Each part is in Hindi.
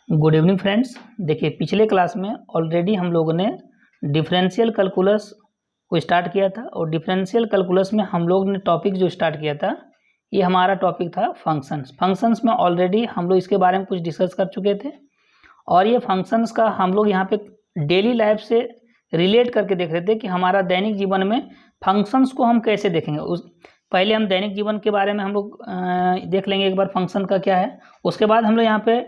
Good evening friends. देखिए पिछले क्लास में ऑलरेडी हम लोगों ने डिफरेंशियल कैलकुलस को स्टार्ट किया था और डिफरेंशियल कैलकुलस में हम लोग ने टॉपिक जो स्टार्ट किया था ये हमारा टॉपिक था फंक्शंस में ऑलरेडी हम लोग इसके बारे में कुछ डिस्कस कर चुके थे और ये फंक्शंस का हम लोग यहाँ पे डेली लाइफ से रिलेट करके देख रहे थे कि हमारा दैनिक जीवन में फंक्शंस को हम कैसे देखेंगे। उस पहले हम दैनिक जीवन के बारे में हम लोग देख लेंगे एक बार फंक्शन का क्या है। उसके बाद हम लोग यहाँ पे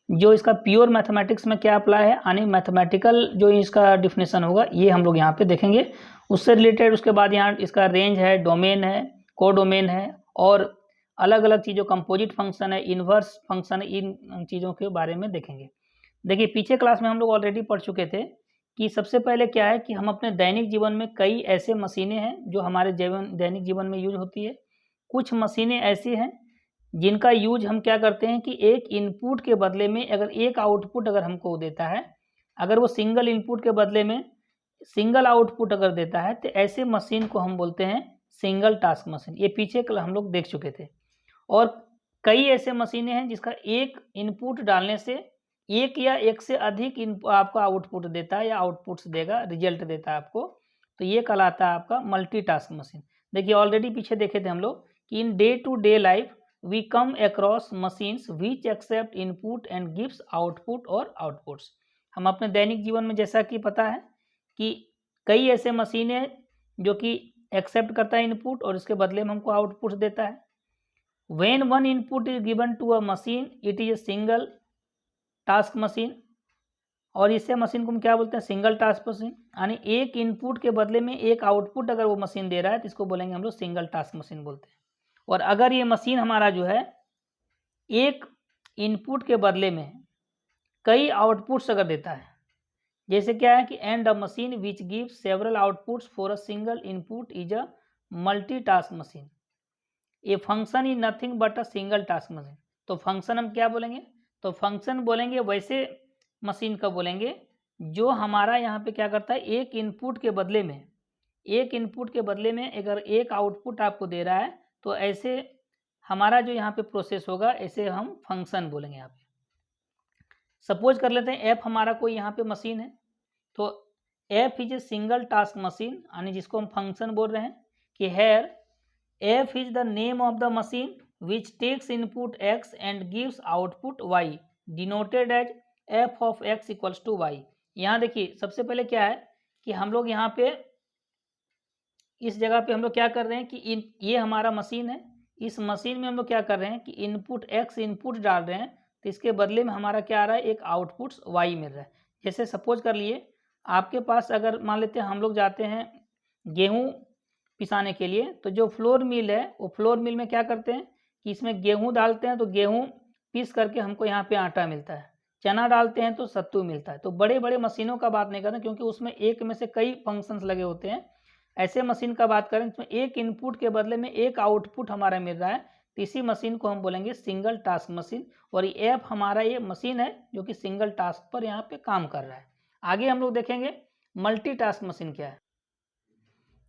जो इसका प्योर मैथमेटिक्स में क्या अप्लाई है यानी मैथमेटिकल जो इसका डिफिनेशन होगा ये हम लोग यहाँ पे देखेंगे उससे रिलेटेड। उसके बाद यहाँ इसका रेंज है, डोमेन है, कोडोमेन है और अलग अलग चीज़ों कंपोजिट फंक्शन है, इन्वर्स फंक्शन है, इन चीज़ों के बारे में देखेंगे। देखिए पीछे क्लास में हम लोग ऑलरेडी पढ़ चुके थे कि सबसे पहले क्या है कि हम अपने दैनिक जीवन में कई ऐसे मशीनें हैं जो हमारे दैनिक जीवन में यूज होती है। कुछ मशीनें ऐसी हैं जिनका यूज हम क्या करते हैं कि एक इनपुट के बदले में अगर एक आउटपुट अगर हमको देता है, अगर वो सिंगल इनपुट के बदले में सिंगल आउटपुट अगर देता है तो ऐसे मशीन को हम बोलते हैं सिंगल टास्क मशीन। ये पीछे हम लोग देख चुके थे। और कई ऐसे मशीनें हैं जिसका एक इनपुट डालने से एक या एक से अधिक आपको आउटपुट देता है या आउटपुट्स देगा, रिजल्ट देता है आपको, तो ये कहलाता है आपका मल्टीटास्क मशीन। देखिए ऑलरेडी पीछे देखे थे हम लोग कि in day to day life we come across machines which accept input and gives output और outputs। हम अपने दैनिक जीवन में जैसा कि पता है कि कई ऐसे मशीन है जो कि एक्सेप्ट करता है इनपुट और इसके बदले में हमको आउटपुट देता है। when one input is given to a machine it is a single task machine और इससे मशीन को हम क्या बोलते हैं सिंगल टास्क मशीन। यानी एक इनपुट के बदले में एक आउटपुट अगर वो मशीन दे रहा है तो इसको बोलेंगे हम लोग सिंगल टास्क मशीन बोलते हैं। और अगर ये मशीन हमारा जो है एक इनपुट के बदले में कई आउटपुट्स अगर देता है, जैसे क्या है कि and a machine which gives several outputs for a single input is a multitask machine. ये function is nothing but a single task machine. तो फंक्शन हम क्या बोलेंगे, तो फंक्शन बोलेंगे वैसे मशीन का बोलेंगे जो हमारा यहाँ पे क्या करता है एक इनपुट के बदले में अगर एक आउटपुट आपको दे रहा है तो ऐसे हमारा जो यहाँ पे प्रोसेस होगा ऐसे हम फंक्शन बोलेंगे। यहाँ पे सपोज कर लेते हैं एफ हमारा कोई यहाँ पे मशीन है, तो F is a single task machine यानी जिसको हम फंक्शन बोल रहे हैं कि here F is the name of the machine which takes input X and gives output Y denoted as F of x equals to Y. यहाँ देखिए सबसे पहले क्या है कि हम लोग यहाँ पे इस जगह पे हम लोग क्या कर रहे हैं कि ये हमारा मशीन है, इस मशीन में हम लोग क्या कर रहे हैं कि इनपुट एक्स इनपुट डाल रहे हैं तो इसके बदले में हमारा क्या आ रहा है एक आउटपुट वाई मिल रहा है। जैसे सपोज कर लिए आपके पास अगर मान लेते हैं हम लोग जाते हैं गेहूं पिसाने के लिए, तो जो फ्लोर मिल है वो फ्लोर मिल में क्या करते हैं कि इसमें गेहूँ डालते हैं तो गेहूँ पीस करके हमको यहाँ पे आटा मिलता है, चना डालते हैं तो सत्तू मिलता है। तो बड़े बड़े मशीनों का बात नहीं करते क्योंकि उसमें एक में से कई फंक्शंस लगे होते हैं। ऐसे मशीन का बात करें जिसमें एक इनपुट के बदले में एक आउटपुट हमारा मिल रहा है तो इसी मशीन को हम बोलेंगे सिंगल टास्क मशीन। और ये ऐप हमारा ये मशीन है जो कि सिंगल टास्क पर यहाँ पे काम कर रहा है। आगे हम लोग देखेंगे मल्टीटास्क मशीन क्या है।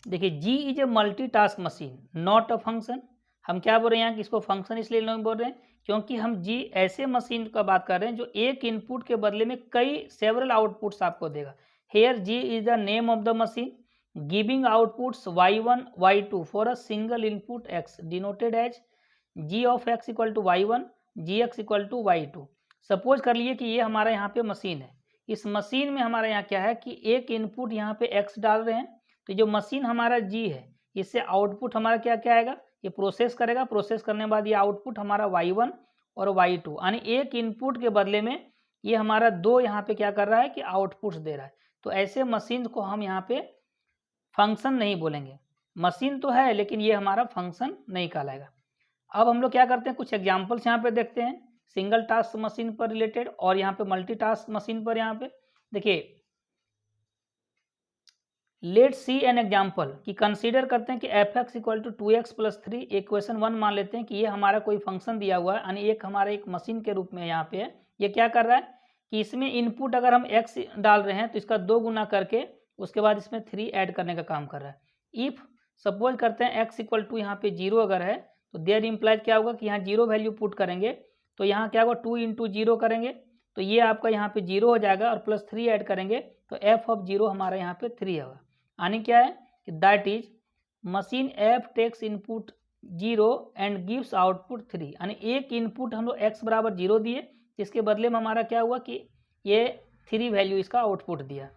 देखिए g is a multitask machine not a function. हम क्या बोल रहे हैं यहाँ कि इसको फंक्शन इसलिए नहीं बोल रहे हैं क्योंकि हम जी ऐसे मशीन का बात कर रहे हैं जो एक इनपुट के बदले में कई सेवरल आउटपुट्स आपको देगा। Here G is the name of the machine giving outputs y1 y2 for a single input x denoted as g of x equal to y1 gx equal to y2। Suppose कर लिए कि ये हमारा यहाँ पे मशीन है, इस मशीन में हमारा यहाँ क्या है कि एक इनपुट यहाँ पे x डाल रहे हैं तो जो मशीन हमारा g है इससे आउटपुट हमारा क्या क्या आएगा, ये प्रोसेस करेगा, प्रोसेस करने के बाद ये आउटपुट हमारा y1 और y2 यानी एक इनपुट के बदले में ये हमारा दो यहाँ पे क्या कर रहा है कि आउटपुट्स दे रहा है। तो ऐसे मशीन को हम यहाँ पे फंक्शन नहीं बोलेंगे, मशीन तो है लेकिन ये हमारा फंक्शन नहीं कहलाएगा। अब हम लोग क्या करते हैं कुछ एग्जांपल्स यहाँ पे देखते हैं सिंगल टास्क मशीन पर रिलेटेड और यहाँ पे मल्टीटास्क मशीन पर। यहाँ पे देखिए लेट्स सी एन एग्जांपल कि कंसीडर करते हैं कि F X equal to 2x + 3 equation 1 मान लेते हैं कि ये हमारा कोई फंक्शन दिया हुआ है यानी एक हमारा एक मशीन के रूप में यहाँ पे है। ये क्या कर रहा है कि इसमें इनपुट अगर हम x डाल रहे हैं तो इसका 2 गुना करके उसके बाद इसमें 3 ऐड करने का काम कर रहा है। इफ सपोज करते हैं x इक्वल टू यहाँ पे 0 अगर है तो देयर इम्प्लाइज क्या होगा कि यहाँ 0 वैल्यू पुट करेंगे तो यहाँ क्या होगा 2 × 0 करेंगे तो ये आपका यहाँ पे 0 हो जाएगा और प्लस 3 ऐड करेंगे तो एफ ऑफ 0 हमारा यहाँ पे 3 होगा। यानी क्या है कि that is machine F takes input 0 and gives output 3। यानी एक इनपुट हम लोग x बराबर 0 दिए, इसके बदले में हमारा क्या हुआ कि ये 3 वैल्यू इसका आउटपुट दिया।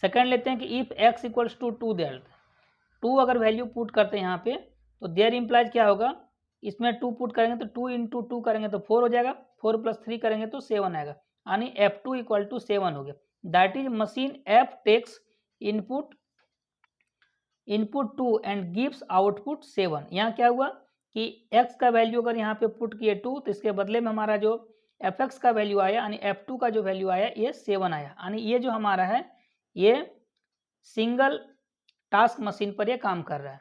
सेकंड लेते हैं कि if x equals to 2 there 2 अगर वैल्यू पुट करते हैं यहाँ पे तो देयर इम्प्लाइज क्या होगा, इसमें 2 पुट करेंगे तो 2 इंटू 2 करेंगे तो 4 हो जाएगा, 4 प्लस 3 करेंगे तो 7 आएगा। यानी F2 इक्वल टू 7 हो गया। That is machine F takes input 2 and gives output 7। यहाँ क्या हुआ कि x का वैल्यू अगर यहाँ पे पुट किए 2 तो इसके बदले में हमारा जो fx का वैल्यू आया यानी F2 का जो वैल्यू आया ये 7 आया। यानी ये जो हमारा है ये सिंगल टास्क मशीन पर ये काम कर रहा है।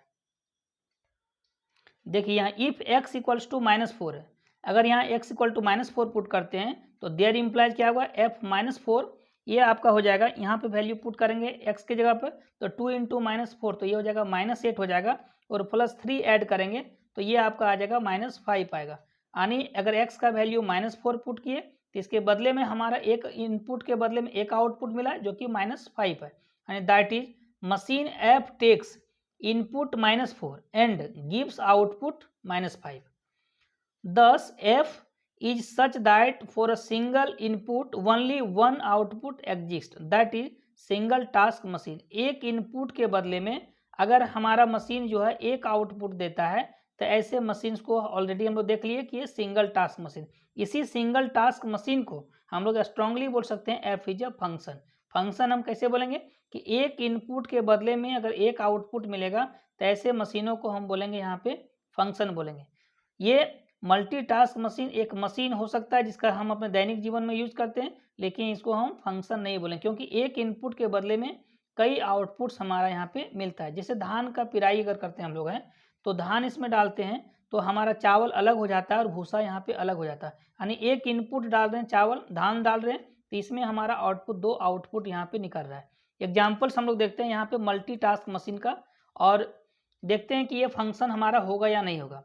देखिए यहाँ इफ x इक्वल्स टू -4 है, अगर यहाँ x इक्वल टू -4 पुट करते हैं तो देयर इम्प्लाइज क्या होगा f -4 ये आपका हो जाएगा। यहाँ पे वैल्यू पुट करेंगे x की जगह पर तो 2 इंटू -4 तो ये हो जाएगा -8 हो जाएगा और प्लस 3 ऐड करेंगे तो ये आपका आ जाएगा -5 आएगा। यानी अगर x का वैल्यू -4 पुट किए तो इसके बदले में हमारा एक इनपुट के बदले में एक आउटपुट मिला जो कि -5 है। यानी that is machine f takes input -4 and gives output -5। Thus f is such that for a single input only one output exists, that is single task machine। एक इनपुट के बदले में अगर हमारा मशीन जो है एक आउटपुट देता है तो ऐसे मशीन्स को ऑलरेडी हम लोग देख लिए कि ये सिंगल टास्क मशीन। इसी सिंगल टास्क मशीन को हम लोग स्ट्रांगली बोल सकते हैं F is a function. Function हम कैसे बोलेंगे कि एक इनपुट के बदले में अगर एक आउटपुट मिलेगा तो ऐसे मशीनों को हम बोलेंगे यहाँ पे फंक्शन बोलेंगे। ये मल्टीटास्क मशीन एक मशीन हो सकता है जिसका हम अपने दैनिक जीवन में यूज करते हैं, लेकिन इसको हम फंक्शन नहीं बोलेंगे क्योंकि एक इनपुट के बदले में कई आउटपुट्स हमारा यहाँ पे मिलता है। जैसे धान का पिराई अगर करते हैं हम लोग हैं तो धान इसमें डालते हैं तो हमारा चावल अलग हो जाता है और भूसा यहाँ पे अलग हो जाता है। यानी एक इनपुट डाल रहे हैं चावल धान डाल रहे हैं तो इसमें हमारा आउटपुट 2 आउटपुट यहाँ पे निकल रहा है। एग्जाम्पल्स हम लोग देखते हैं यहाँ पे मल्टीटास्क मशीन का और देखते हैं कि ये फंक्शन हमारा होगा या नहीं होगा।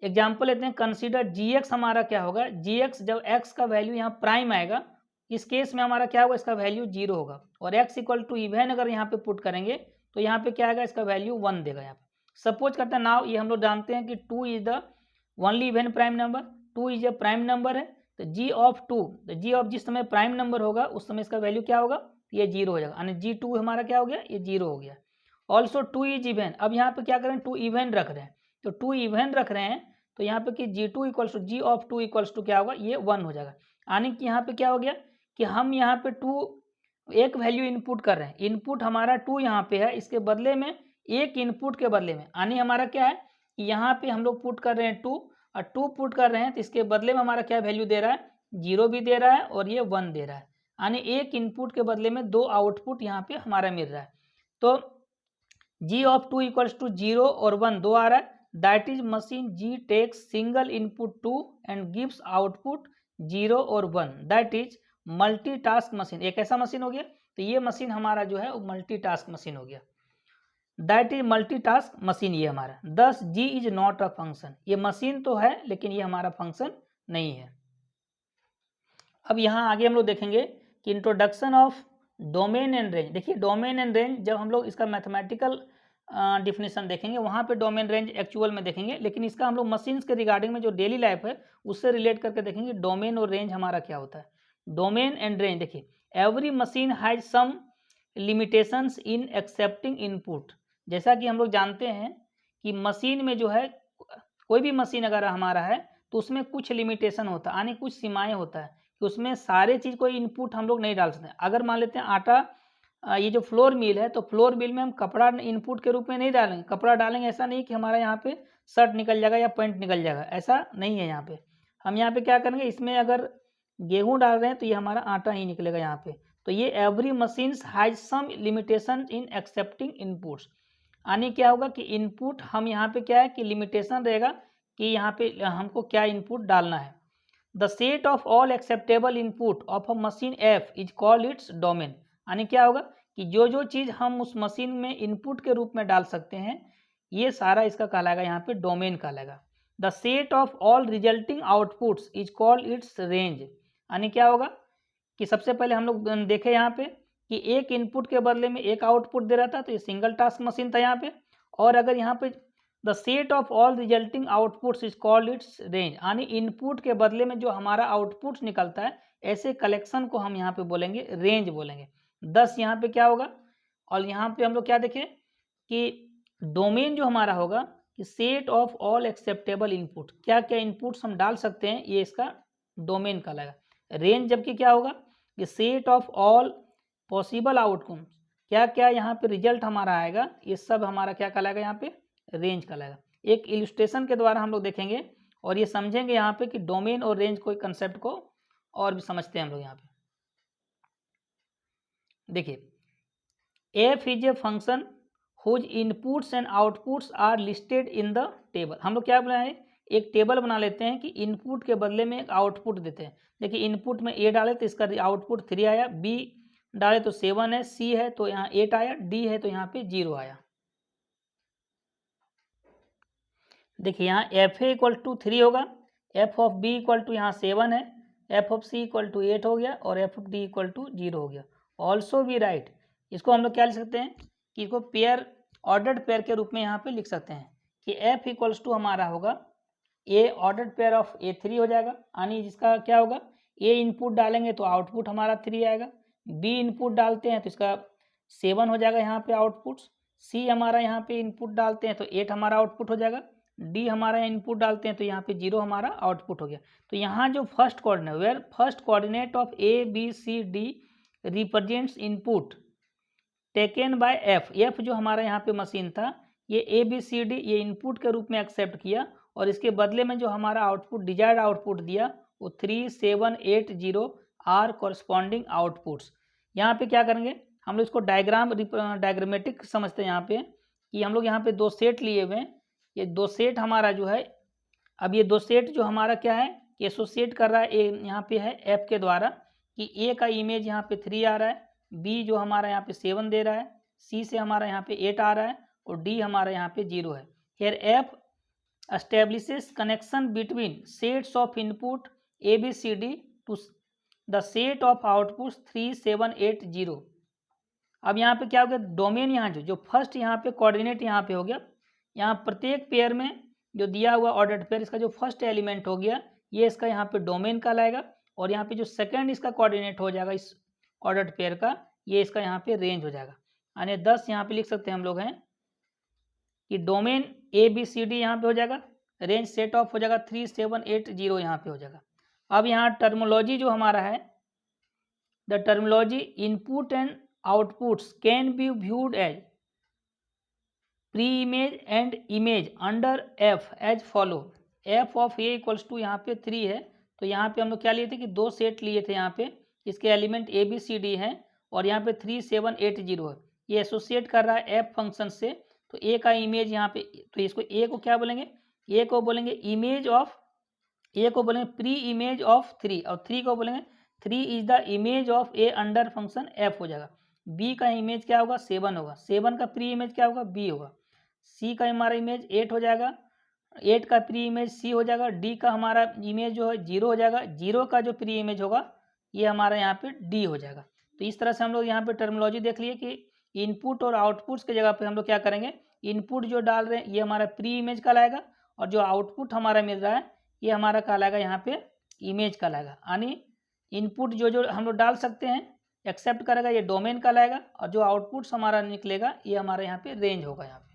एग्जाम्पल लेते हैं, कंसीडर gx हमारा क्या होगा, gx जब x का वैल्यू यहाँ प्राइम आएगा इस केस में हमारा क्या होगा इसका वैल्यू 0 होगा और x इक्वल टू इवन अगर यहाँ पे पुट करेंगे तो यहाँ पे क्या आएगा इसका वैल्यू 1 देगा। यहाँ पे सपोज करते हैं नाउ ये हम लोग जानते हैं कि 2 is the only even prime number, 2 is a prime number है तो g ऑफ 2 तो g ऑफ जिस समय प्राइम नंबर होगा उस समय इसका वैल्यू क्या होगा ये 0 हो जाएगा। यानी g2 हमारा क्या हो गया ये 0 हो गया। ऑल्सो 2 इज इवन, अब यहाँ पे क्या करें 2 इवन रख रहे हैं तो 2 इवन रख रहे हैं तो यहाँ पे कि g2 equals to g of 2 equals to क्या होगा ये 1 हो जाएगा। यानी कि यहाँ पे क्या हो गया कि हम यहाँ पे 2 एक वैल्यू इनपुट कर रहे हैं, इनपुट हमारा 2 यहाँ पे है, इसके बदले में एक इनपुट के बदले में यानी हमारा क्या है कि यहाँ पे हम लोग पुट कर रहे हैं 2 और 2 पुट कर रहे हैं तो इसके बदले में हमारा क्या वैल्यू दे रहा है 0 भी दे रहा है और ये 1 दे रहा है। यानी एक इनपुट के बदले में 2 आउटपुट यहाँ पे हमारा मिल रहा है। तो g ऑफ 2 इक्वल्स टू 0 और 1 दो आ रहा है। That is machine g takes single input 2 and gives output 0 और 1। दैट इज मल्टीटास्क मशीन, एक ऐसा मशीन हो गया तो ये मशीन हमारा जो है वो मल्टीटास्क मशीन हो गया। दैट इज मल्टीटास्क मशीन ये हमारा। दस g is not a function, ये मशीन तो है लेकिन ये हमारा फंक्शन नहीं है। अब यहाँ आगे हम लोग देखेंगे कि introduction of domain and range. देखिए डोमेन एंड रेंज जब हम लोग इसका मैथमेटिकल डिफिनेशन देखेंगे वहाँ पे डोमेन रेंज एक्चुअल में देखेंगे, लेकिन इसका हम लोग मशीन्स के रिगार्डिंग में जो डेली लाइफ है उससे रिलेट करके देखेंगे डोमेन और रेंज हमारा क्या होता है। डोमेन एंड रेंज देखिए every machine has some limitations in accepting input. जैसा कि हम लोग जानते हैं कि मशीन में जो है कोई भी मशीन अगर हमारा है तो उसमें कुछ लिमिटेशन होता है यानी कुछ सीमाएँ होता है कि उसमें सारे चीज़ कोई इनपुट हम लोग नहीं डाल सकते। अगर मान लेते हैं आटा ये जो फ्लोर मिल है तो फ्लोर मिल में हम कपड़ा इनपुट के रूप में नहीं डालेंगे, कपड़ा डालेंगे ऐसा नहीं कि हमारा यहाँ पे शर्ट निकल जाएगा या पैंट निकल जाएगा, ऐसा नहीं है। यहाँ पे हम यहाँ पे क्या करेंगे इसमें अगर गेहूँ डाल रहे हैं तो ये हमारा आटा ही निकलेगा यहाँ पे। तो ये every machines has some limitation in accepting inputs. यानी क्या होगा कि इनपुट हम यहाँ पे क्या है कि लिमिटेशन रहेगा कि यहाँ पे हमको क्या इनपुट डालना है। The set of all acceptable input of a machine F is called its domain. यानी क्या होगा कि जो चीज़ हम उस मशीन में इनपुट के रूप में डाल सकते हैं ये सारा इसका कहलाएगा यहाँ पे डोमेन कहलाएगा। The set of all resulting outputs is called its range. यानी क्या होगा कि सबसे पहले हम लोग देखे यहाँ पे कि एक इनपुट के बदले में एक आउटपुट दे रहा था, तो ये सिंगल टास्क मशीन था यहाँ पे। और अगर यहाँ पे the set of all resulting outputs is called its range, यानी इनपुट के बदले में जो हमारा आउटपुट निकलता है ऐसे कलेक्शन को हम यहाँ पे बोलेंगे रेंज बोलेंगे। 10 यहाँ पे क्या होगा, और यहाँ पे हम लोग क्या देखें कि डोमेन जो हमारा होगा कि set of all acceptable input, क्या क्या इनपुट्स हम डाल सकते हैं, ये इसका डोमेन कहलाएगा। रेंज जबकि क्या होगा कि set of all possible outcomes, क्या क्या यहाँ पे रिजल्ट हमारा आएगा, ये सब हमारा क्या कहलाएगा यहाँ पे रेंज कहलाएगा। एक इलस्ट्रेशन के द्वारा हम लोग देखेंगे और ये समझेंगे यहाँ पे कि डोमेन और रेंज कोई कंसेप्ट को और भी समझते हैं हम लोग यहाँ पे। देखिए F is a function whose inputs and outputs are listed in the table. हम लोग क्या बनाए, एक टेबल बना लेते हैं कि इनपुट के बदले में एक आउटपुट देते हैं। देखिए इनपुट में ए डाले तो इसका आउटपुट 3 आया, बी डाले तो 7 है, सी है तो यहाँ 8 आया, डी है तो यहाँ पे 0 आया। देखिए यहाँ एफ ए इक्वल टू 3 होगा, F of B equal to यहाँ 7 है, F of C equal to 8 हो गया और F of D equal to 0 हो गया। ऑल्सो वी राइट, इसको हम लोग क्या लिख सकते हैं कि इसको पेयर ऑर्डर्ड पेयर के रूप में यहाँ पे लिख सकते हैं कि एफ इक्वल्स टू हमारा होगा ए ऑर्डर्ड पेयर ऑफ A3 हो जाएगा, यानी जिसका क्या होगा ए इनपुट डालेंगे तो आउटपुट हमारा 3 आएगा, बी इनपुट डालते हैं तो इसका 7 हो जाएगा यहाँ पे आउटपुट्स, सी हमारा यहाँ पे इनपुट डालते हैं तो 8 हमारा आउटपुट हो जाएगा, डी हमारा इनपुट डालते हैं तो यहाँ पे 0 हमारा आउटपुट हो गया। तो यहाँ जो first coordinate where first coordinate of A B C D represents input taken by F, F जो हमारा यहाँ पे मशीन था ये ए बी सी डी ये इनपुट के रूप में एक्सेप्ट किया और इसके बदले में जो हमारा आउटपुट डिजायर्ड आउटपुट दिया वो 3 7 8 0 आर कॉरस्पॉन्डिंग आउटपुट्स। यहाँ पे क्या करेंगे हम लोग इसको डायग्रामेटिक समझते हैं यहाँ पे कि हम लोग यहाँ पे 2 सेट लिए हुए हैं, ये 2 सेट हमारा जो है, अब ये 2 सेट जो हमारा क्या है एसोसिएट कर रहा है ए यहाँ पे है एफ के द्वारा कि ए का इमेज यहाँ पे 3 आ रहा है, बी जो हमारा यहाँ पे 7 दे रहा है, सी से हमारा यहाँ पे 8 आ रहा है और डी हमारा यहाँ पे 0 है। Here F establishes connection between sets of input A B C D to the set of output 3 7 8 0। अब यहाँ पे क्या हो गया डोमेन, यहाँ जो फर्स्ट यहाँ पे कोऑर्डिनेट यहाँ पे हो गया, यहाँ प्रत्येक पेयर में जो दिया हुआ ऑर्डर्ड पेयर इसका जो फर्स्ट एलिमेंट हो गया ये इसका यहाँ पे डोमेन कहलाएगा और यहाँ पे जो सेकंड इसका कोऑर्डिनेट हो जाएगा इस ऑर्डर्ड पेयर का ये इसका यहाँ पे रेंज हो जाएगा। यानी 10 यहाँ पे लिख सकते हैं हम लोग हैं कि domain A B C D यहाँ पे हो जाएगा, रेंज सेट ऑफ हो जाएगा 3 7 8 0 यहाँ पे हो जाएगा। अब यहाँ टर्मोलॉजी जो हमारा है the terminology input and outputs can be viewed as pre image and image under F as follow. F of A equals to यहाँ पे 3 है तो यहाँ पे हम लोग क्या लिए थे कि 2 सेट लिए थे, यहाँ पे इसके element A B C D हैं और यहाँ पे 3 7 8 0 है, ये एसोसिएट कर रहा है एफ फंक्शन से। तो ए का इमेज यहाँ पे तो इसको ए को क्या बोलेंगे, ए को बोलेंगे इमेज ऑफ, ए को बोलेंगे प्री इमेज ऑफ 3 और 3 को बोलेंगे 3 is the image of a under function F हो जाएगा। बी का इमेज क्या होगा 7 होगा, 7 का प्री इमेज क्या होगा बी होगा, सी का हमारा इमेज 8 हो जाएगा, 8 का प्री इमेज सी हो जाएगा, डी का हमारा इमेज जो है 0 हो जाएगा, 0 का जो प्री इमेज होगा ये हमारा यहाँ पे डी हो जाएगा। तो इस तरह से हम लोग यहाँ पे टर्मिनोलॉजी देख लिए कि इनपुट और आउटपुट्स की जगह पे हम लोग क्या करेंगे, इनपुट जो डाल रहे हैं ये हमारा प्री इमेज कहलाएगा और जो आउटपुट हमारा मिल रहा है ये हमारा कहलाएगा यहाँ पे इमेज कहलाएगा। यानी इनपुट जो हम लोग डाल सकते हैं एक्सेप्ट करेगा ये डोमेन कहलाएगा और जो आउटपुट्स हमारा निकलेगा ये हमारा यहाँ पे रेंज होगा। यहाँ पे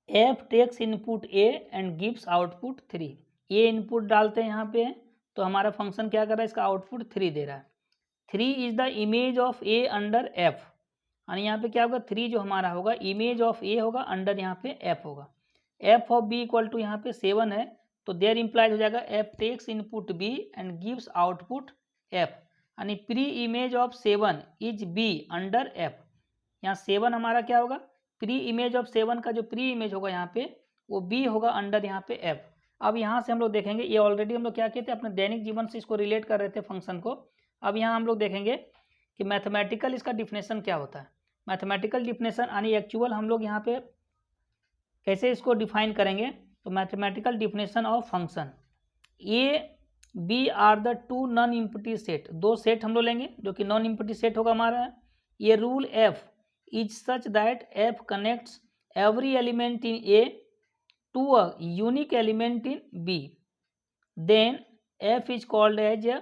F takes input A and gives output 3, A input डालते हैं यहाँ पे तो हमारा फंक्शन क्या कर रहा है इसका आउटपुट 3 दे रहा है। 3 is the image of a under F, यानी यहाँ पे क्या होगा 3 जो हमारा होगा इमेज ऑफ ए होगा अंडर यहाँ पे एफ होगा। F of B equal to यहाँ पे 7 है तो देयर इम्प्लाइज हो जाएगा f takes input b and gives output f, यानी pre image of 7 is b under f. यहाँ 7 हमारा क्या होगा प्री इमेज ऑफ 7 का जो प्री इमेज होगा यहाँ पे वो बी होगा अंडर यहाँ पे एफ। अब यहाँ से हम लोग देखेंगे ये ऑलरेडी हम लोग क्या कहते हैं अपने दैनिक जीवन से इसको रिलेट कर रहे थे फंक्शन को। अब यहाँ हम लोग देखेंगे कि मैथमेटिकल इसका डिफिनेशन क्या होता है। मैथमेटिकल डिफिनेशन यानी एक्चुअल हम लोग यहाँ पे कैसे इसको डिफाइन करेंगे, तो mathematical definition of function, A B are the two non empty set, दो सेट हम लोग लेंगे जो कि नॉन इम्पटी सेट होगा हमारा। ये rule F is such that F connects every element in A to a unique element in B, then F is called as a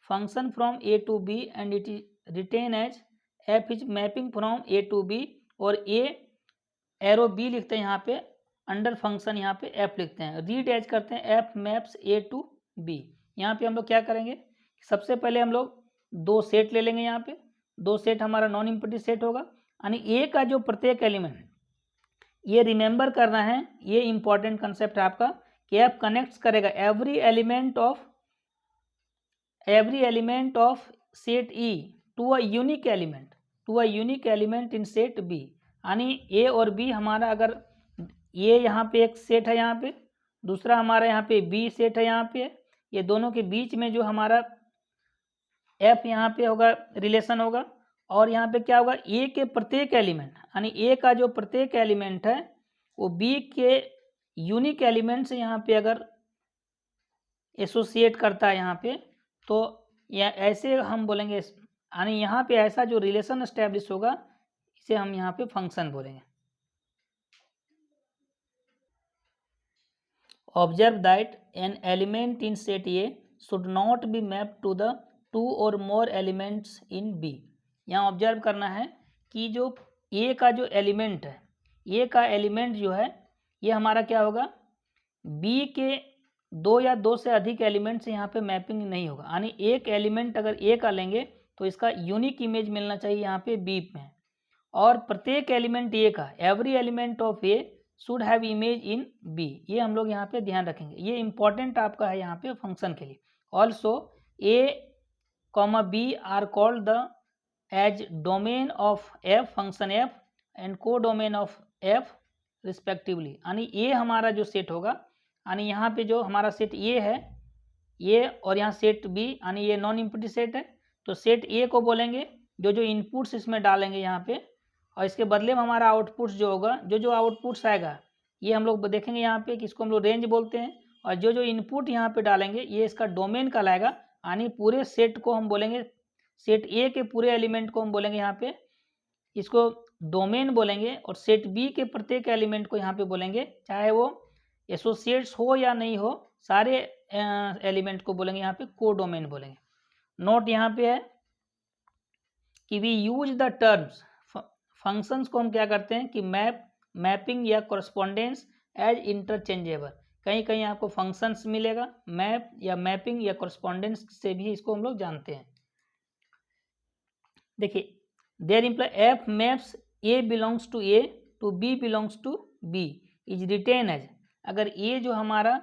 function from A to B and it is written as F is mapping from A to B, और ए एरो बी लिखते हैं यहाँ पे, अंडर फंक्शन यहाँ पे एफ लिखते हैं, रीड एज करते हैं F maps A to B. यहाँ पे हम लोग क्या करेंगे, सबसे पहले हम लोग दो सेट ले लेंगे। यहाँ पे दो सेट हमारा नॉन इम्पटी सेट होगा, यानी ए का जो प्रत्येक एलिमेंट, ये रिमेंबर करना है, ये इंपॉर्टेंट कंसेप्ट है आपका कि एफ कनेक्ट्स करेगा every element of set E to a unique element in set B. यानी ए और बी हमारा, अगर ये यहाँ पे एक सेट है, यहाँ पे दूसरा हमारा यहाँ पे बी सेट है, यहाँ पे ये दोनों के बीच में जो हमारा एफ यहाँ पे होगा, रिलेशन होगा, और यहाँ पे क्या होगा, ए के प्रत्येक एलिमेंट, यानी ए का जो प्रत्येक एलिमेंट है वो बी के यूनिक एलिमेंट से यहाँ पे अगर एसोसिएट करता है यहाँ पे, तो या ऐसे हम बोलेंगे, यानी यहाँ पे ऐसा जो रिलेशन एस्टेब्लिश होगा इसे हम यहाँ पे फंक्शन बोलेंगे। Observe that an element in set A should not be map to the two or more elements in B. यहाँ ऑब्जर्व करना है कि जो ए का जो एलिमेंट है, ए का एलिमेंट जो है ये हमारा क्या होगा, बी के दो या दो से अधिक एलिमेंट से यहाँ पे मैपिंग नहीं होगा। यानी एक एलिमेंट अगर ए का लेंगे तो इसका यूनिक इमेज मिलना चाहिए यहाँ पे बी में, और प्रत्येक एलिमेंट ए का, every element of A should have image in B, ये हम लोग यहाँ पे ध्यान रखेंगे, ये इंपॉर्टेंट आपका है यहाँ पे फंक्शन के लिए। Also A comma B are called the as domain of F, function F and codomain of F respectively. यानी ए हमारा जो सेट होगा, यानी यहाँ पे जो हमारा सेट ए है, ये और यहाँ सेट बी, यानी ये नॉन इम्पटी सेट है, तो सेट ए को बोलेंगे जो जो इनपुट्स इसमें डालेंगे यहाँ पे, और इसके बदले में हमारा आउटपुट्स जो होगा, जो जो आउटपुट्स आएगा ये हम लोग देखेंगे यहाँ पे कि इसको हम लोग रेंज बोलते हैं, और जो जो इनपुट यहाँ पे डालेंगे ये इसका डोमेन कहलाएगा। यानी पूरे सेट को हम बोलेंगे, सेट ए के पूरे एलिमेंट को हम बोलेंगे यहाँ पे, इसको डोमेन बोलेंगे, और सेट बी के प्रत्येक एलिमेंट को यहाँ पे बोलेंगे, चाहे वो एसोसिएट्स हो या नहीं हो, सारे एलिमेंट को बोलेंगे यहाँ पे को डोमेन बोलेंगे। नोट यहाँ पे है कि we use the terms, functions को हम क्या करते हैं कि मैपिंग या कोरस्पॉन्डेंस एज इंटरचेंजेबल, कहीं कहीं आपको फंक्शंस मिलेगा, मैप या मैपिंग या कोरस्पॉन्डेंस से भी इसको हम लोग जानते हैं। देखिए, there imply F maps A belongs to A to B belongs to B is written as, अगर ए जो हमारा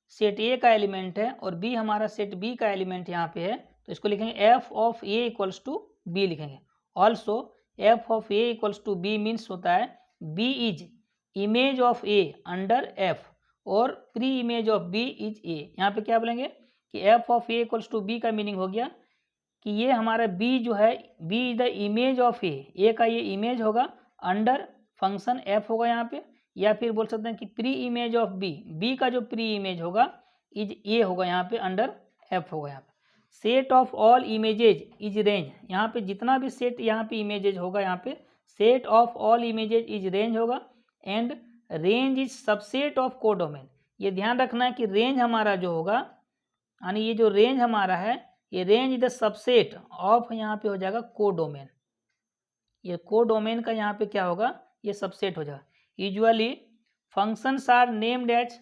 सेट ए का एलिमेंट है और बी हमारा सेट बी का एलिमेंट यहाँ पे है, तो इसको लिखेंगे f of A equals to b लिखेंगे। Also f of A equals to b means होता है b is image of a under f, और pre image of b is a. यहाँ पे क्या बोलेंगे कि f of A equals to b का मीनिंग हो गया कि ये हमारा बी जो है, b is the image of a का ये इमेज होगा अंडर फंक्शन एफ होगा यहाँ पे, या फिर बोल सकते हैं कि प्री इमेज ऑफ बी का जो प्री इमेज होगा इज ए होगा यहाँ पे, अंडर एफ होगा यहाँ पे। Set of all images is range, यहाँ पे जितना भी सेट यहाँ पे इमेजेज होगा, यहाँ पे set of all images is range होगा, and range is subset of codomain. ये ध्यान रखना है कि रेंज हमारा जो होगा, यानी ये जो रेंज हमारा है, ये range is the subset of, यहाँ पे हो जाएगा कोडोमेन, ये कोडोमेन का यहाँ पे क्या होगा, ये सबसेट हो जाएगा। Usually functions are named as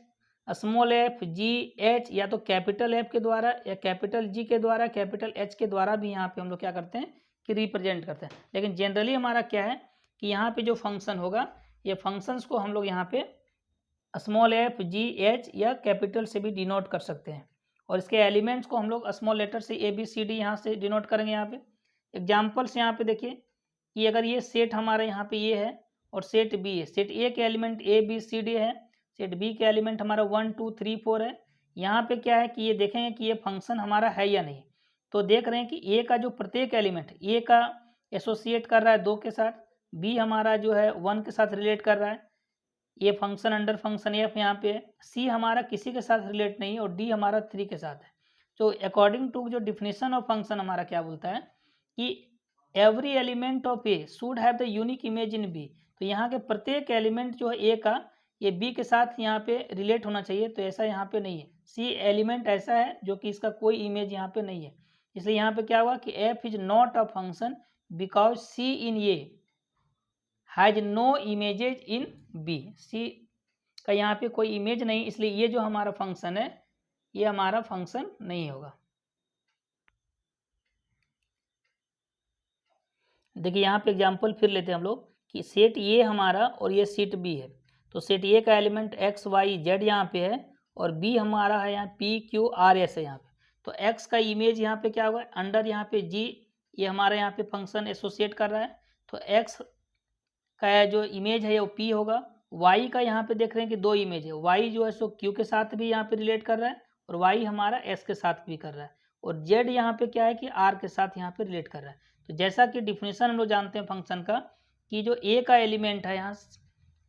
small F, G, H, या तो कैपिटल एफ के द्वारा या कैपिटल जी के द्वारा, कैपिटल एच के द्वारा भी यहाँ पे हम लोग क्या करते हैं कि रिप्रेजेंट करते हैं। लेकिन जनरली हमारा क्या है कि यहाँ पे जो फंक्शन होगा, ये फंक्शंस को हम लोग यहाँ पे स्मॉल एफ, जी, एच या कैपिटल से भी डिनोट कर सकते हैं, और इसके एलिमेंट्स को हम लोग स्मॉल लेटर से ए बी सी डी यहाँ से डिनोट करेंगे। यहाँ पे एग्जाम्पल्स यहाँ पे देखिए कि अगर ये सेट हमारा यहाँ पे ये है और सेट बी है, सेट ए के element A B C D है, सेट बी के एलिमेंट हमारा 1 2 3 4 है। यहाँ पे क्या है कि ये देखेंगे कि ये फंक्शन हमारा है या नहीं, तो देख रहे हैं कि ए का जो प्रत्येक एलिमेंट ए का एसोसिएट कर रहा है 2 के साथ, बी हमारा जो है 1 के साथ रिलेट कर रहा है, ये फंक्शन अंडर फंक्शन एफ यहाँ पे है, सी हमारा किसी के साथ रिलेट नहीं है, और डी हमारा 3 के साथ है। तो अकॉर्डिंग टू जो डिफिनेशन ऑफ फंक्शन हमारा क्या बोलता है कि every element of A should have the unique image in B. तो यहाँ के प्रत्येक एलिमेंट जो है ए का ये बी के साथ यहाँ पे रिलेट होना चाहिए, तो ऐसा यहाँ पे नहीं है। सी एलिमेंट ऐसा है जो कि इसका कोई इमेज यहाँ पे नहीं है, इसलिए यहाँ पे क्या हुआ कि F is not a function because C in A has no images in B. C का यहाँ पे कोई इमेज नहीं, इसलिए ये जो हमारा फंक्शन है ये हमारा फंक्शन नहीं होगा। देखिए यहाँ पे एग्जांपल फिर लेते हैं हम लोग कि सेट ए हमारा और ये सेट बी है। तो सेट ए का एलिमेंट एक्स वाई जेड यहाँ पे है और बी हमारा है यहाँ पी क्यू आर एस है यहाँ पे। तो एक्स का इमेज यहाँ पे क्या हुआ है अंडर यहाँ पे जी, ये हमारा यहाँ पे फंक्शन एसोसिएट कर रहा है, तो एक्स का जो इमेज है वो पी होगा। वाई का यहाँ पे देख रहे हैं कि दो इमेज है, वाई जो है सो क्यू के साथ भी यहाँ पे रिलेट कर रहा है और वाई हमारा एस के साथ भी कर रहा है, और जेड यहाँ पे क्या है कि आर के साथ यहाँ पे रिलेट कर रहा है। तो जैसा कि डिफिनेशन हम लोग जानते हैं फंक्शन का कि जो ए का एलिमेंट है यहाँ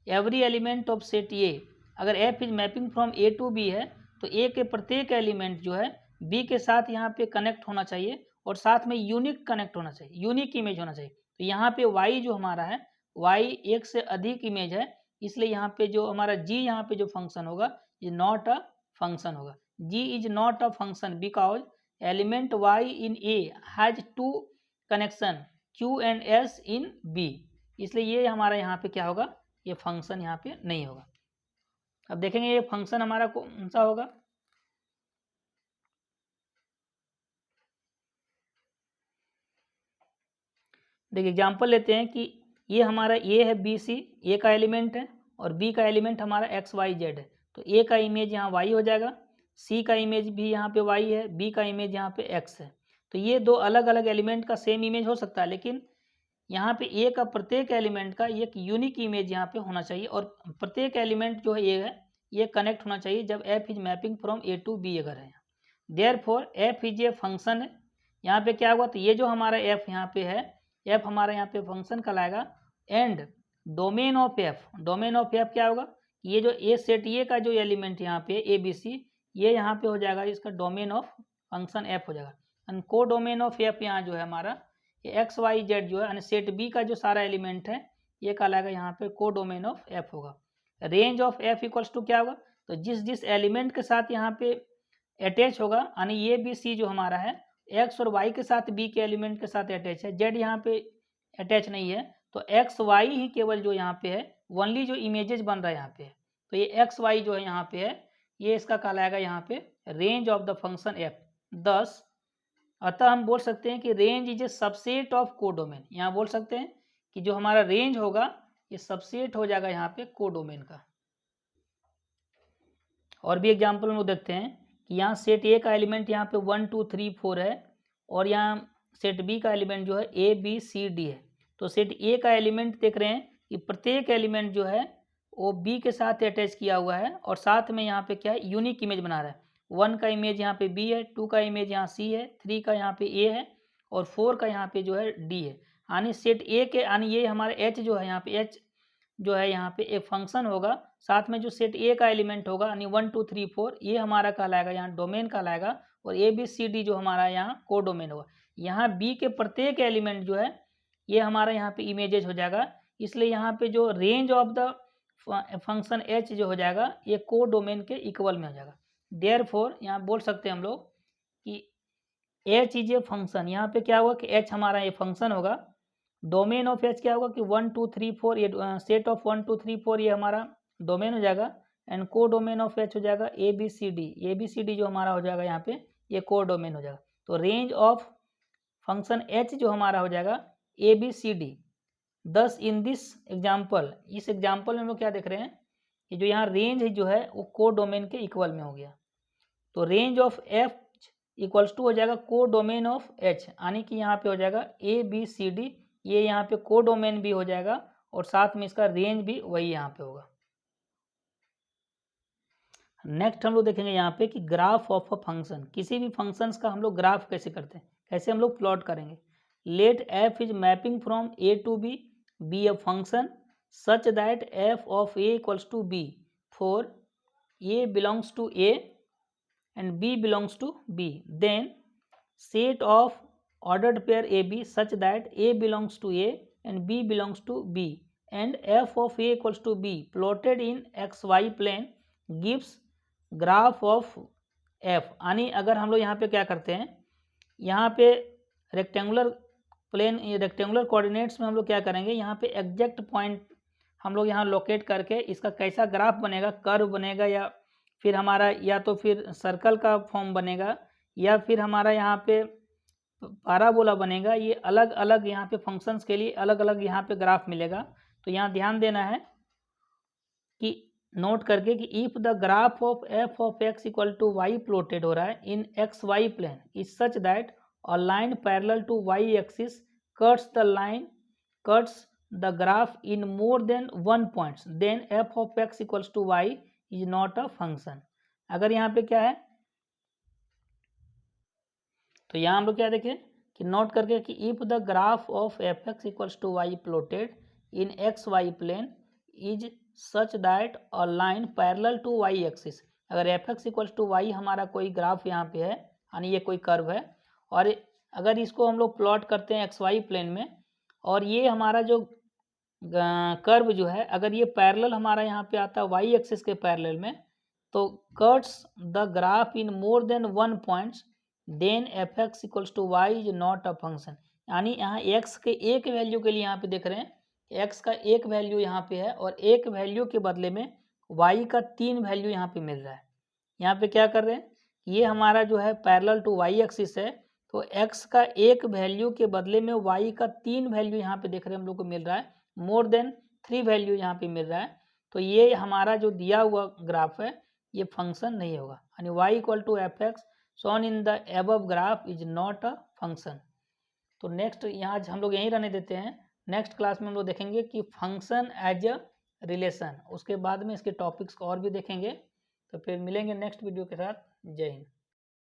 every element of set a, अगर f is mapping from A to b है तो ए के प्रत्येक एलिमेंट जो है बी के साथ यहाँ पे कनेक्ट होना चाहिए और साथ में यूनिक कनेक्ट होना चाहिए, यूनिक इमेज होना चाहिए। तो यहाँ पे वाई जो हमारा है वाई एक से अधिक इमेज है, इसलिए यहाँ पे जो हमारा जी यहाँ पे जो फंक्शन होगा ये नॉट अ फंक्शन होगा। G is not a function because element y in A has two connection q and s in b, इसलिए ये हमारा यहाँ पे क्या होगा ये फंक्शन यहाँ पे नहीं होगा। अब देखेंगे ये फंक्शन हमारा कौन सा होगा। देखिए एग्जांपल लेते हैं कि ये हमारा ए है बी सी, ए का एलिमेंट है और बी का एलिमेंट हमारा एक्स वाई जेड है। तो ए का इमेज यहाँ वाई हो जाएगा, सी का इमेज भी यहाँ पे वाई है, बी का इमेज यहाँ पे एक्स है। तो ये दो अलग अलग एलिमेंट का सेम इमेज हो सकता है, लेकिन यहाँ पे ए का प्रत्येक एलिमेंट का एक यूनिक इमेज यहाँ पे होना चाहिए और प्रत्येक एलिमेंट जो है ए है ये कनेक्ट होना चाहिए जब F is mapping from A to B अगर है। Therefore F is a function है, यहाँ पे क्या हुआ तो ये जो हमारा एफ यहाँ पे है एफ हमारा यहाँ पे फंक्शन कहलाएगा and domain of F, domain of F क्या होगा ये जो ए सेट ए का जो एलिमेंट यहाँ पे ए बी सी ये यहाँ पे हो जाएगा इसका डोमेन ऑफ फंक्शन एफ हो जाएगा। And codomain of F यहाँ जो है हमारा ये एक्स वाई जेड जो है यानी सेट बी का जो सारा एलिमेंट है ये कहलाएगा यहाँ पे को डोमेन ऑफ एफ होगा। Range of F equals to क्या होगा तो जिस जिस एलिमेंट के साथ यहाँ पे अटैच होगा यानी ये बी सी जो हमारा है एक्स और वाई के साथ बी के एलिमेंट के साथ अटैच है, जेड यहाँ पे अटैच नहीं है, तो एक्स वाई ही केवल जो यहाँ पे है ओनली जो इमेजेस बन रहा है यहाँ पे है, तो ये एक्स वाई जो है यहाँ पे है ये इसका कहलाएगा यहाँ पे range of the function F. दस अतः हम बोल सकते हैं कि range is a subset of codomain, यहाँ बोल सकते हैं कि जो हमारा रेंज होगा ये सबसेट हो जाएगा यहाँ पे कोडोमेन का। और भी एग्जाम्पल हम लोग देखते हैं कि यहाँ सेट ए का एलिमेंट यहाँ पे 1 2 3 4 है और यहाँ सेट बी का एलिमेंट जो है ए बी सी डी है। तो सेट ए का एलिमेंट देख रहे हैं कि प्रत्येक एलिमेंट जो है वो बी के साथ अटैच किया हुआ है और साथ में यहाँ पे क्या है यूनिक इमेज बना रहा है। 1 का इमेज यहाँ पे बी है, 2 का इमेज यहाँ सी है, 3 का यहाँ पे ए है और 4 का यहाँ पे जो है डी है। यानी सेट ए के यानी ये हमारे एच जो है यहाँ पे एच जो है यहाँ पे एक फंक्शन होगा, साथ में जो सेट ए का एलिमेंट होगा यानी 1 2 3 4 ये हमारा कहलाएगा यहाँ डोमेन कहलाएगा और ए बी सी डी जो हमारा यहाँ को डोमेन होगा। यहाँ बी के प्रत्येक एलिमेंट जो है ये हमारा यहाँ पे इमेजेज हो जाएगा, इसलिए यहाँ पे जो range of the function H जो हो जाएगा ये को डोमेन के इक्वल में हो जाएगा। देयरफॉर यहाँ बोल सकते हैं हम लोग कि एच इज ए फंक्शन, यहाँ पे क्या होगा कि एच हमारा ये फंक्शन होगा, डोमेन ऑफ एच क्या होगा कि 1 2 3 4 ये सेट ऑफ 1 2 3 4 ये हमारा डोमेन हो जाएगा and codomain of H हो जाएगा ए बी सी डी जो हमारा हो जाएगा यहाँ पे ये को डोमेन हो जाएगा। तो रेंज ऑफ फंक्शन एच जो हमारा हो जाएगा ए B C D. Thus in this example, इस एग्जाम्पल में हम लोग क्या देख रहे हैं कि जो यहाँ रेंज है जो है वो को डोमेन के इक्वल में हो गया। तो range of F equals to हो जाएगा को डोमेन ऑफ एच, यानी कि यहाँ पे हो जाएगा ए बी सी डी, ये यहाँ पे को डोमेन भी हो जाएगा और साथ में इसका रेंज भी वही यहाँ पे होगा। नेक्स्ट हम लोग देखेंगे यहाँ पे कि ग्राफ ऑफ अ फंक्शन, किसी भी फंक्शंस का हम लोग ग्राफ कैसे करते हैं, कैसे हम लोग प्लॉट करेंगे। Let F is mapping from A to B a function such that F of A equals to B for A belongs to A and B belongs to B, then set of ordered pair AB such that A belongs to A and B belongs to B and f of A equals to B plotted in XY plane gives graph of f। यानी अगर हम लोग यहाँ पे क्या करते हैं, यहाँ पे रेक्टेंगुलर प्लेन रेक्टेंगुलर कोऑर्डिनेट्स में हम लोग क्या करेंगे, यहाँ पे एग्जैक्ट पॉइंट हम लोग यहाँ लोकेट करके इसका कैसा ग्राफ बनेगा, कर्व बनेगा या फिर हमारा या तो फिर सर्कल का फॉर्म बनेगा या फिर हमारा यहाँ पे पैराबोला बनेगा, ये अलग अलग यहाँ पे फंक्शंस के लिए अलग अलग यहाँ पे ग्राफ मिलेगा। तो यहाँ ध्यान देना है कि नोट करके कि if the graph of f of x equal to y plotted हो रहा है in x y plane is such that a line parallel to y axis cuts the graph in more than one points then f of x equals to Y is not a function. अगर यहाँ पे क्या है तो यहाँ हम लोग क्या देखें कि नोट करके कि if the graph of f x equals to y plotted in x y plane is such that a line parallel to y axis, अगर f x equals to y हमारा कोई ग्राफ यहाँ पे है यानी ये कोई कर्व है और अगर इसको हम लोग प्लॉट करते हैं एक्स वाई प्लेन में और ये हमारा जो कर्व जो है अगर ये पैरेलल हमारा यहाँ पे आता है वाई एक्सिस के पैरेलल में तो cuts the graph in more than one points then F x equals to Y is not a function. यानी यहाँ एक्स के एक वैल्यू के लिए यहाँ पे देख रहे हैं एक्स का एक वैल्यू यहाँ पे है और एक वैल्यू के बदले में वाई का 3 वैल्यू यहाँ पे मिल रहा है। यहाँ पे क्या कर रहे हैं, ये हमारा जो है पैरेलल टू वाई एक्सिस है तो एक्स का एक वैल्यू के बदले में वाई का 3 वैल्यू यहाँ पे देख रहे हैं हम लोग को मिल रहा है, मोर देन 3 वैल्यू यहाँ पे मिल रहा है। तो ये हमारा जो दिया हुआ ग्राफ है ये फंक्शन नहीं होगा, यानी Y equal to F X shown in the above graph is not a function. तो नेक्स्ट यहाँ हम लोग यहीं रहने देते हैं, नेक्स्ट क्लास में हम लोग देखेंगे कि फंक्शन एज अ रिलेशन, उसके बाद में इसके टॉपिक्स को और भी देखेंगे। तो फिर मिलेंगे नेक्स्ट वीडियो के साथ। जय हिंद।